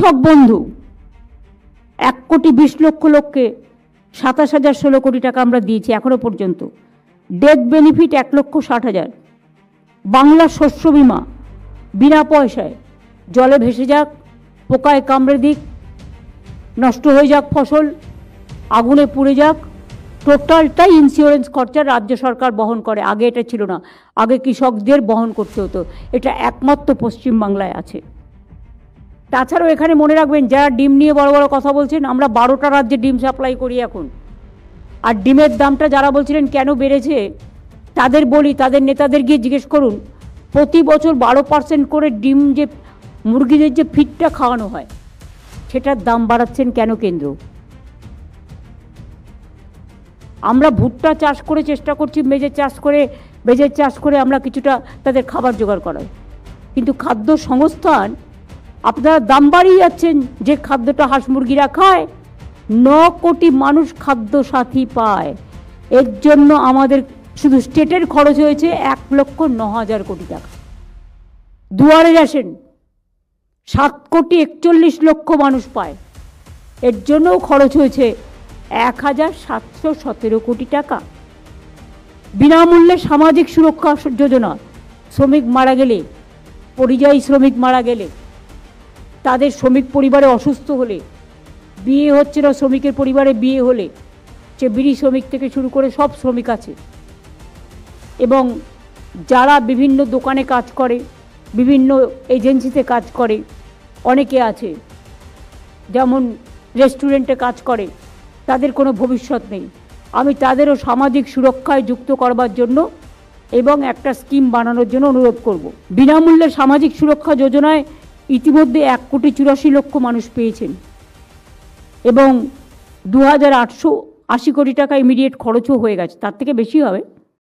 কৃষক বন্ধু 1,20,00,000 লোককে 27,016 কোটি টাকা আমরা দিয়েছি এখনো পর্যন্ত। Death benefit 1,60,000। বাংলা শস্য বিমা বিনা পয়সায়, জলে ভেসে যাক, পোকায় কামড়ে দিক, নষ্ট হয়ে যাক ফসল, আগুনে পুড়ে যাক, টোটালটাই ইন্স্যুরেন্স খরচা রাজ্য সরকার বহন করে। আগে এটা ছিল না, আগে কৃষকদের বহন করতে হতো। এটা একমাত্র পশ্চিমবাংলায় আছে। তাছাড়াও এখানে মনে রাখবেন, যারা ডিম নিয়ে বড় বড় কথা বলছেন, আমরা 12টা রাজ্যে ডিম সাপ্লাই করি এখন। আর ডিমের দামটা যারা বলছিলেন কেন বেড়েছে, তাদের বলি, তাদের নেতাদের গিয়ে জিজ্ঞেস করুন, প্রতি বছর 12% করে ডিম যে মুরগিদের যে ফিডটা খাওয়ানো হয়, সেটার দাম বাড়াচ্ছেন কেন কেন্দ্র? আমরা ভুট্টা চাষ করে চেষ্টা করছি, মেজের চাষ করে আমরা কিছুটা তাদের খাবার জোগাড় করাই, কিন্তু খাদ্য সংস্থান আপনারা দাম বাড়িয়ে যাচ্ছেন। যে খাদ্যটা হাঁস মুরগিরা খায়, 9 কোটি মানুষ খাদ্য সাথী পায়। এর জন্য আমাদের শুধু স্টেটের খরচ হয়েছে 1,09,000 কোটি টাকা। দুয়ারে রেশন 7,41,00,000 মানুষ পায়, এর জন্যও খরচ হয়েছে 1,717 কোটি টাকা। বিনামূল্যে সামাজিক সুরক্ষা যোজনা, শ্রমিক মারা গেলে, পরিযায়ী শ্রমিক মারা গেলে, তাদের শ্রমিক পরিবারে অসুস্থ হলে, বিয়ে হচ্ছে না শ্রমিকের পরিবারে বিয়ে হলে, সে বিড়ি শ্রমিক থেকে শুরু করে সব শ্রমিক আছে। এবং যারা বিভিন্ন দোকানে কাজ করে, বিভিন্ন এজেন্সিতে কাজ করে, অনেকে আছে যেমন রেস্টুরেন্টে কাজ করে, তাদের কোনো ভবিষ্যৎ নেই। আমি তাদেরও সামাজিক সুরক্ষায় যুক্ত করবার জন্য এবং একটা স্কিম বানানোর জন্য অনুরোধ করব। বিনামূল্যে সামাজিক সুরক্ষা যোজনায় ইতিমধ্যে 1,84,00,000 মানুষ পেয়েছেন এবং 2,880 কোটি টাকা ইমিডিয়েট খরচও হয়ে গেছে, তার থেকে বেশি হবে।